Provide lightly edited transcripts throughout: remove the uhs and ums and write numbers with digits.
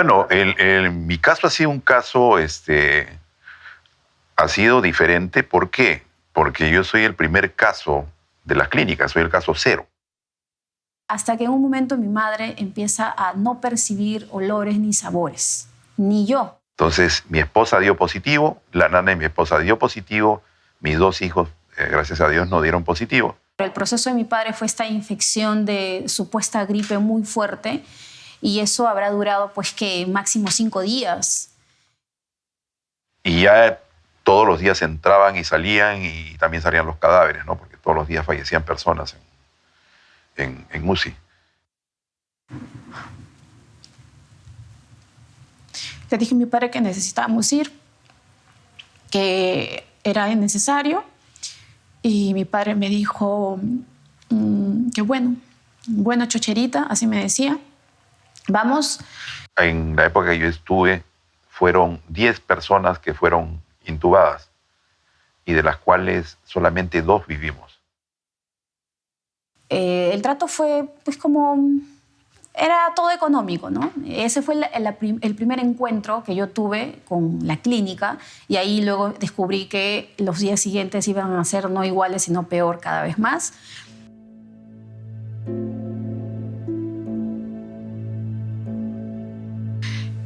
Bueno, mi caso ha sido un caso, ha sido diferente. ¿Por qué? Porque yo soy el primer caso de las clínicas, soy el caso cero. Hasta que en un momento mi madre empieza a no percibir olores ni sabores, ni yo. Entonces, mi esposa dio positivo, la nana de mi esposa dio positivo, mis dos hijos, gracias a Dios, no dieron positivo. El proceso de mi padre fue esta infección de supuesta gripe muy fuerte y eso habrá durado pues que máximo 5 días. Y ya todos los días entraban y salían y también salían los cadáveres, ¿no? Porque todos los días fallecían personas en UCI. Le dije a mi padre que necesitábamos ir, que era necesario, y mi padre me dijo que buena chocherita, así me decía, vamos. En la época que yo estuve, fueron 10 personas que fueron intubadas y de las cuales solamente 2 vivimos. El trato fue pues como... Era todo económico, ¿no? Ese fue el primer encuentro que yo tuve con la clínica y ahí luego descubrí que los días siguientes iban a ser no iguales, sino peor cada vez más.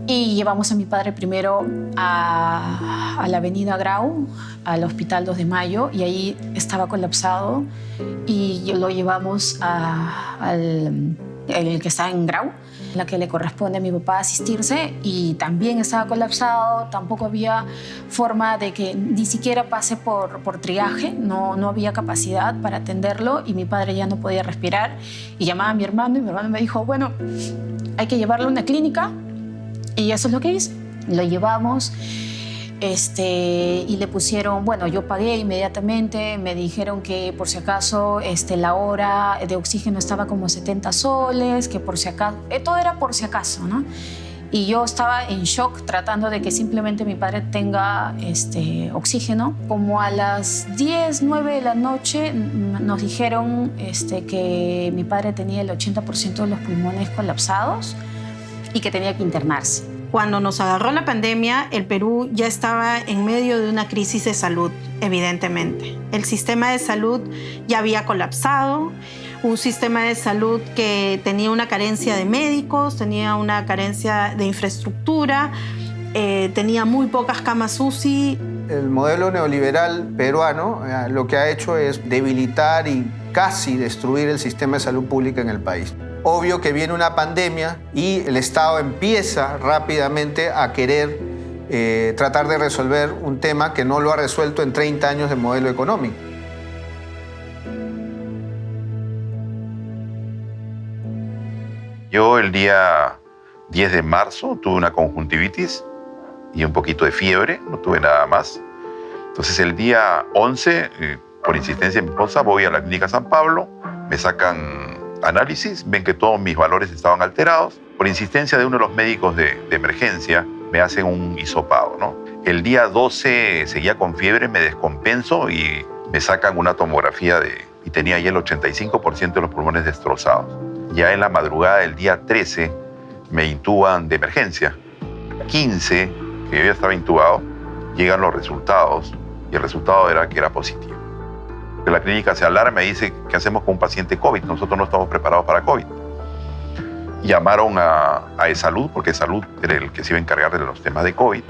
Y llevamos a mi padre primero a la avenida Grau, al Hospital 2 de Mayo, y ahí estaba colapsado y lo llevamos al que está en Grau, la que le corresponde a mi papá asistirse, y también estaba colapsado, tampoco había forma de que ni siquiera pase por triaje, no había capacidad para atenderlo y mi padre ya no podía respirar y llamaba a mi hermano y mi hermano me dijo, bueno, hay que llevarlo a una clínica y eso es lo que hice. Lo llevamos y le pusieron, bueno, yo pagué inmediatamente, me dijeron que por si acaso la hora de oxígeno estaba como 70 soles, que por si acaso, todo era por si acaso, ¿no? Y yo estaba en shock tratando de que simplemente mi padre tenga oxígeno. Como a las 10, 9 de la noche nos dijeron que mi padre tenía el 80% de los pulmones colapsados y que tenía que internarse. Cuando nos agarró la pandemia, el Perú ya estaba en medio de una crisis de salud, evidentemente. El sistema de salud ya había colapsado, un sistema de salud que tenía una carencia de médicos, tenía una carencia de infraestructura, tenía muy pocas camas UCI. El modelo neoliberal peruano lo que ha hecho es debilitar y casi destruir el sistema de salud pública en el país. Obvio que viene una pandemia y el Estado empieza rápidamente a querer tratar de resolver un tema que no lo ha resuelto en 30 años de modelo económico. Yo el día 10 de marzo tuve una conjuntivitis y un poquito de fiebre, no tuve nada más. Entonces el día 11, por insistencia de mi esposa, voy a la clínica San Pablo, me sacan análisis, ven que todos mis valores estaban alterados. Por insistencia de uno de los médicos de emergencia, me hacen un hisopado, ¿no? El día 12 seguía con fiebre, me descompenso y me sacan una tomografía y tenía ya el 85% de los pulmones destrozados. Ya en la madrugada del día 13 me intuban de emergencia. 15, que yo ya estaba intubado, llegan los resultados y el resultado era que era positivo. La clínica se alarma y dice, ¿qué hacemos con un paciente COVID? Nosotros no estamos preparados para COVID. Llamaron a eSalud, porque eSalud era el que se iba a encargar de los temas de COVID.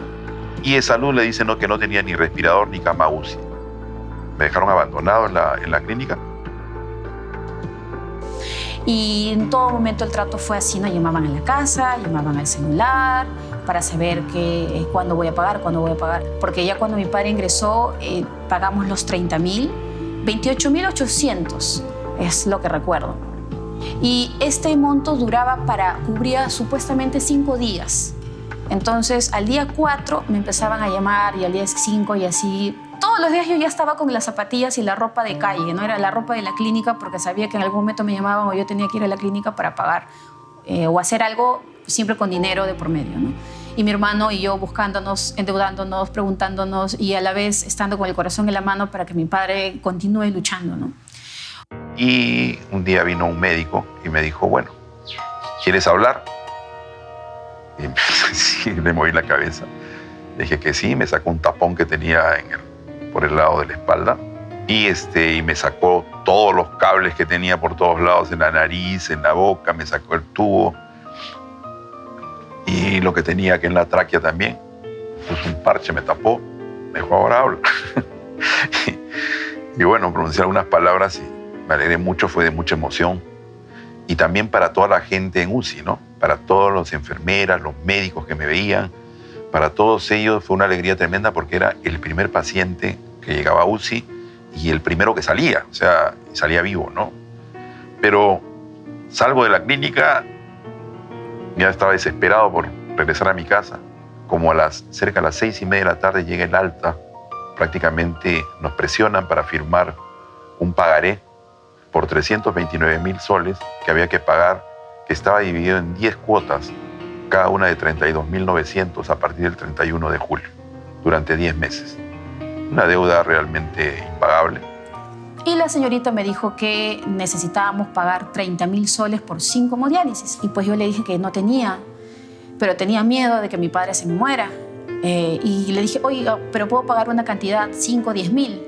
Y eSalud le dice que no tenía ni respirador ni cama UCI. Me dejaron abandonado en la clínica. Y en todo momento el trato fue así, ¿no? Llamaban a la casa, llamaban al celular para saber cuándo voy a pagar. Porque ya cuando mi padre ingresó, pagamos los 30.000. 28.800 es lo que recuerdo. Y este monto cubría supuestamente 5 días. Entonces, al día 4 me empezaban a llamar y al día 5 y así. Todos los días yo ya estaba con las zapatillas y la ropa de calle, ¿no? Era la ropa de la clínica porque sabía que en algún momento me llamaban o yo tenía que ir a la clínica para pagar o hacer algo siempre con dinero de por medio, ¿no? Y mi hermano y yo buscándonos, endeudándonos, preguntándonos y a la vez estando con el corazón en la mano para que mi padre continúe luchando, ¿no? Y un día vino un médico y me dijo, bueno, ¿quieres hablar? Y sí, le moví la cabeza. Le dije que sí, me sacó un tapón que tenía por el lado de la espalda y me sacó todos los cables que tenía por todos lados, en la nariz, en la boca, me sacó el tubo y lo que tenía aquí en la tráquea también. Puso un parche, me tapó, me dijo, ahora habla. y bueno, pronuncié algunas palabras y me alegré mucho, fue de mucha emoción. Y también para toda la gente en UCI, ¿no? Para todas las enfermeras, los médicos que me veían, para todos ellos fue una alegría tremenda porque era el primer paciente que llegaba a UCI y el primero que salía, o sea, salía vivo, ¿no? Pero salgo de la clínica, ya estaba desesperado por regresar a mi casa. Como cerca de las 6:30 de la tarde llega el alta, prácticamente nos presionan para firmar un pagaré por 329.000 soles que había que pagar, que estaba dividido en 10 cuotas, cada una de 32.900 a partir del 31 de julio, durante 10 meses. Una deuda realmente impagable. Y la señorita me dijo que necesitábamos pagar 30.000 soles por 5 hemodiálisis. Y pues yo le dije que no tenía, pero tenía miedo de que mi padre se me muera. Y le dije, oiga, pero puedo pagar una cantidad, 5 o 10.000.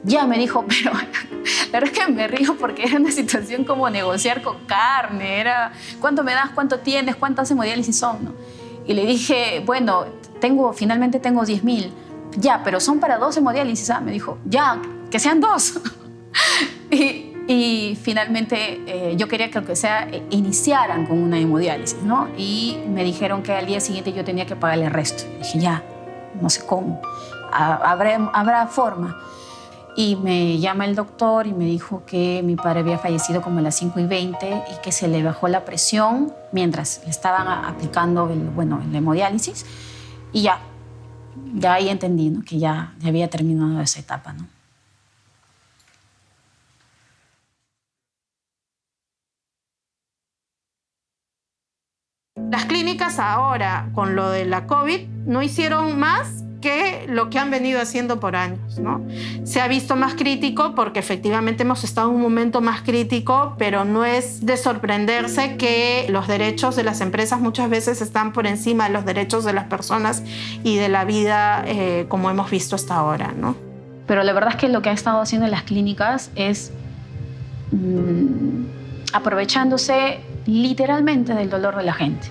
Ya, me dijo, pero la verdad es que me río porque era una situación como negociar con carne. Era, ¿cuánto me das? ¿Cuánto tienes? ¿Cuántas hemodiálisis son? ¿No? Y le dije, bueno, finalmente tengo 10.000. Ya, pero son para 2 hemodiálisis. Me dijo, ya, que sean 2. y finalmente yo quería que iniciaran con una hemodiálisis, ¿no? Y me dijeron que al día siguiente yo tenía que pagarle el resto. Y dije, ya, no sé cómo, habrá forma. Y me llama el doctor y me dijo que mi padre había fallecido como a las 5:20 y que se le bajó la presión mientras le estaban aplicando el hemodiálisis. Y ya ahí entendí, ¿no? Que ya había terminado esa etapa, ¿no? Las clínicas ahora, con lo de la COVID, no hicieron más que lo que han venido haciendo por años, ¿no? Se ha visto más crítico porque efectivamente hemos estado en un momento más crítico, pero no es de sorprenderse que los derechos de las empresas muchas veces están por encima de los derechos de las personas y de la vida, como hemos visto hasta ahora, ¿no? Pero la verdad es que lo que ha estado haciendo en las clínicas es aprovechándose literalmente del dolor de la gente.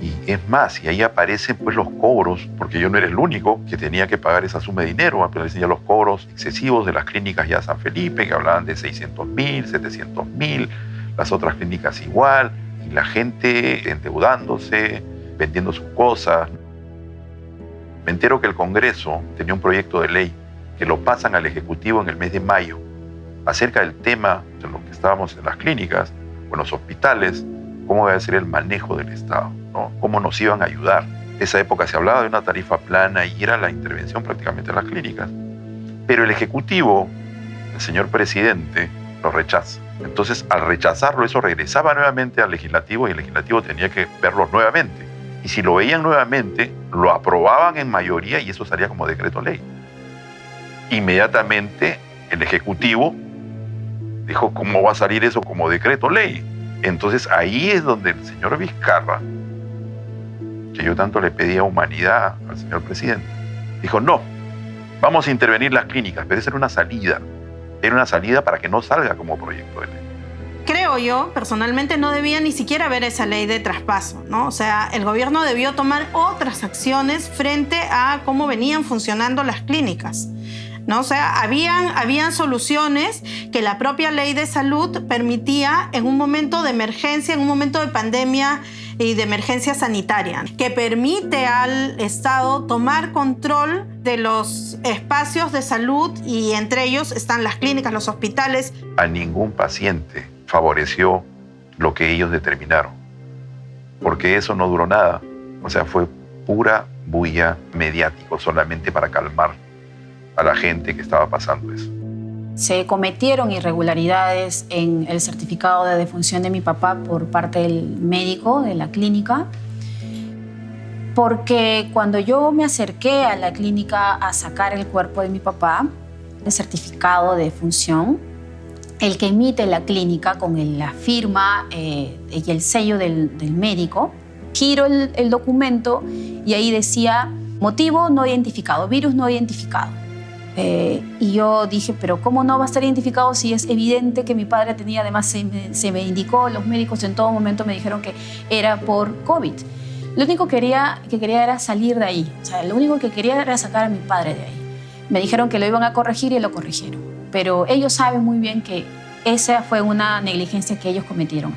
Y es más, y ahí aparecen pues los cobros, porque yo no era el único que tenía que pagar esa suma de dinero. Aparecen ya los cobros excesivos de las clínicas ya San Felipe, que hablaban de 600.000, 700.000, las otras clínicas igual, y la gente endeudándose, vendiendo sus cosas. Me entero que el Congreso tenía un proyecto de ley que lo pasan al Ejecutivo en el mes de mayo, acerca del tema de lo que estábamos en las clínicas o en los hospitales, cómo va a ser el manejo del Estado, ¿no? Cómo nos iban a ayudar. En esa época se hablaba de una tarifa plana y era la intervención prácticamente en las clínicas. Pero el Ejecutivo, el señor presidente, lo rechaza. Entonces, al rechazarlo, eso regresaba nuevamente al Legislativo y el Legislativo tenía que verlo nuevamente. Y si lo veían nuevamente, lo aprobaban en mayoría y eso salía como decreto ley. Inmediatamente, el Ejecutivo dijo, ¿cómo va a salir eso como decreto ley? Entonces ahí es donde el señor Vizcarra, que yo tanto le pedía humanidad al señor presidente, dijo, no, vamos a intervenir las clínicas, pero esa era una salida para que no salga como proyecto de ley. Creo yo, personalmente, no debía ni siquiera haber esa ley de traspaso, ¿no? O sea, el gobierno debió tomar otras acciones frente a cómo venían funcionando las clínicas, ¿no? O sea, habían soluciones que la propia ley de salud permitía en un momento de emergencia, en un momento de pandemia y de emergencia sanitaria, que permite al Estado tomar control de los espacios de salud y entre ellos están las clínicas, los hospitales. A ningún paciente favoreció lo que ellos determinaron, porque eso no duró nada. O sea, fue pura bulla mediático, solamente para calmar a la gente que estaba pasando eso. Se cometieron irregularidades en el certificado de defunción de mi papá por parte del médico de la clínica, porque cuando yo me acerqué a la clínica a sacar el cuerpo de mi papá, el certificado de defunción, el que emite la clínica con la firma y el sello del médico, giro el documento y ahí decía motivo no identificado, virus no identificado. Y yo dije, pero ¿cómo no va a estar identificado si es evidente que mi padre tenía? Además se me indicó, los médicos en todo momento me dijeron que era por COVID. Lo único que quería era salir de ahí. O sea, lo único que quería era sacar a mi padre de ahí. Me dijeron que lo iban a corregir y lo corrigieron. Pero ellos saben muy bien que esa fue una negligencia que ellos cometieron.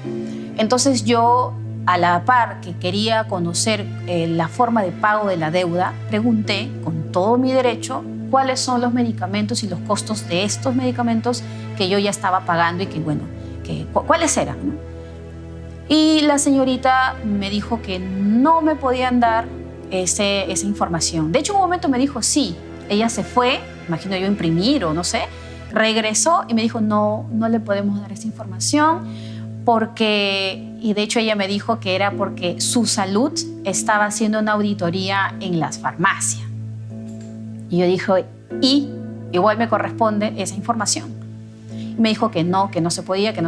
Entonces yo, a la par que quería conocer la forma de pago de la deuda, pregunté con todo mi derecho cuáles son los medicamentos y los costos de estos medicamentos que yo ya estaba pagando y que, bueno, cuáles eran, ¿no? Y la señorita me dijo que no me podían dar esa información. De hecho, en un momento me dijo sí. Ella se fue, imagino yo imprimir o no sé, regresó y me dijo no le podemos dar esa información porque, y de hecho ella me dijo que era porque su salud estaba haciendo una auditoría en las farmacias. Y yo dije, y igual me corresponde esa información. Y me dijo que no se podía, y que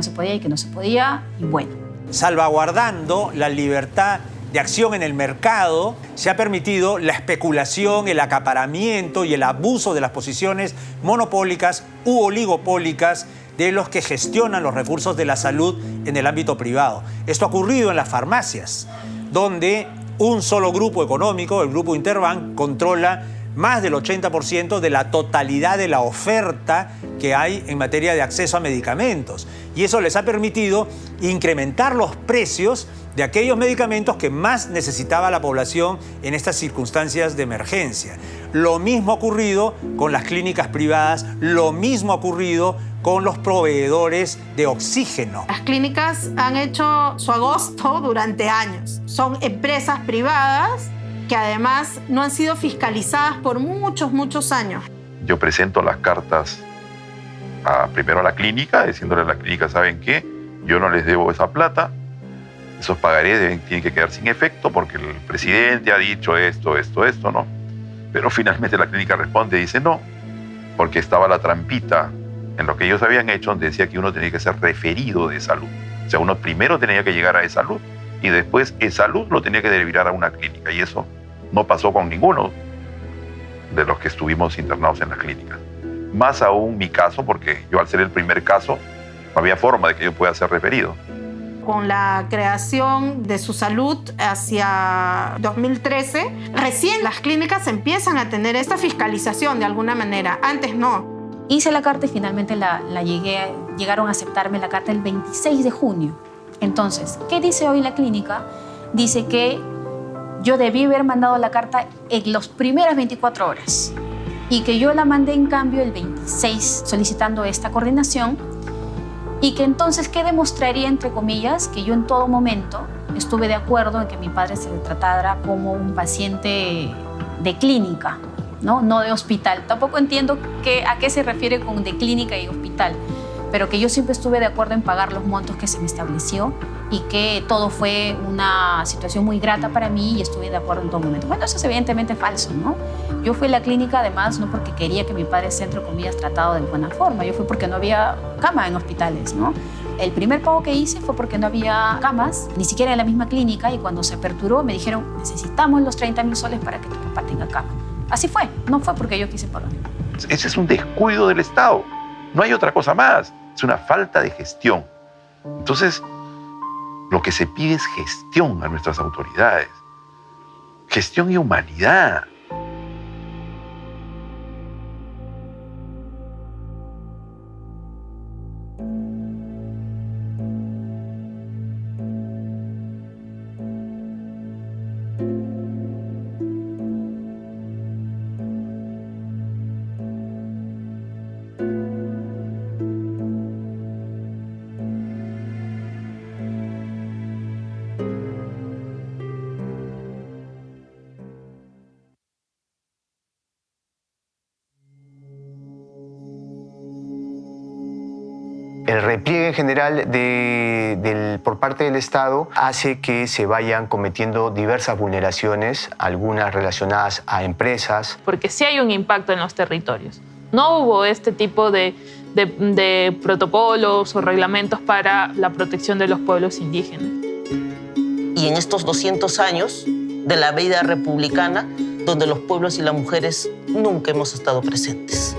no se podía, y bueno. Salvaguardando la libertad de acción en el mercado, se ha permitido la especulación, el acaparamiento y el abuso de las posiciones monopólicas u oligopólicas de los que gestionan los recursos de la salud en el ámbito privado. Esto ha ocurrido en las farmacias, donde un solo grupo económico, el grupo Interbank, controla más del 80% de la totalidad de la oferta que hay en materia de acceso a medicamentos. Y eso les ha permitido incrementar los precios de aquellos medicamentos que más necesitaba la población en estas circunstancias de emergencia. Lo mismo ha ocurrido con las clínicas privadas, lo mismo ha ocurrido con los proveedores de oxígeno. Las clínicas han hecho su agosto durante años. Son empresas privadas que además no han sido fiscalizadas por muchos años. Yo presento las cartas primero a la clínica, diciéndole a la clínica, ¿saben qué? Yo no les debo esa plata, esos pagarés tienen que quedar sin efecto porque el presidente ha dicho esto, ¿no? Pero finalmente la clínica responde y dice no, porque estaba la trampita en lo que ellos habían hecho, donde decía que uno tenía que ser referido de salud. O sea, uno primero tenía que llegar a salud y después salud lo tenía que derivar a una clínica. Y eso no pasó con ninguno de los que estuvimos internados en las clínicas. Más aún mi caso, porque yo al ser el primer caso, no había forma de que yo pueda ser referido. Con la creación de Su Salud hacia 2013, recién las clínicas empiezan a tener esta fiscalización de alguna manera. Antes no. Hice la carta y finalmente llegaron a aceptarme la carta el 26 de junio. Entonces, ¿qué dice hoy la clínica? Dice que yo debí haber mandado la carta en las primeras 24 horas y que yo la mandé en cambio el 26 solicitando esta coordinación y que entonces, ¿qué demostraría, entre comillas? Que yo en todo momento estuve de acuerdo en que mi padre se le tratara como un paciente de clínica, no de hospital. Tampoco entiendo a qué se refiere con de clínica y hospital, pero que yo siempre estuve de acuerdo en pagar los montos que se me estableció y que todo fue una situación muy grata para mí y estuve de acuerdo en todo momento. Bueno, eso es evidentemente falso, ¿no? Yo fui a la clínica además no porque quería que mi padre sea, entre comillas, tratado de buena forma. Yo fui porque no había cama en hospitales, ¿no? El primer pago que hice fue porque no había camas, ni siquiera en la misma clínica, y cuando se aperturó me dijeron, necesitamos los 30.000 soles para que tu papá tenga cama. Así fue, no fue porque yo quise pagar. Ese es un descuido del Estado, no hay otra cosa más, es una falta de gestión. Entonces, lo que se pide es gestión a nuestras autoridades, gestión y humanidad. El repliegue en general por parte del Estado hace que se vayan cometiendo diversas vulneraciones, algunas relacionadas a empresas. Porque sí hay un impacto en los territorios. No hubo este tipo de protocolos o reglamentos para la protección de los pueblos indígenas. Y y en estos 200 años de la vida republicana, donde los pueblos y las mujeres nunca hemos estado presentes.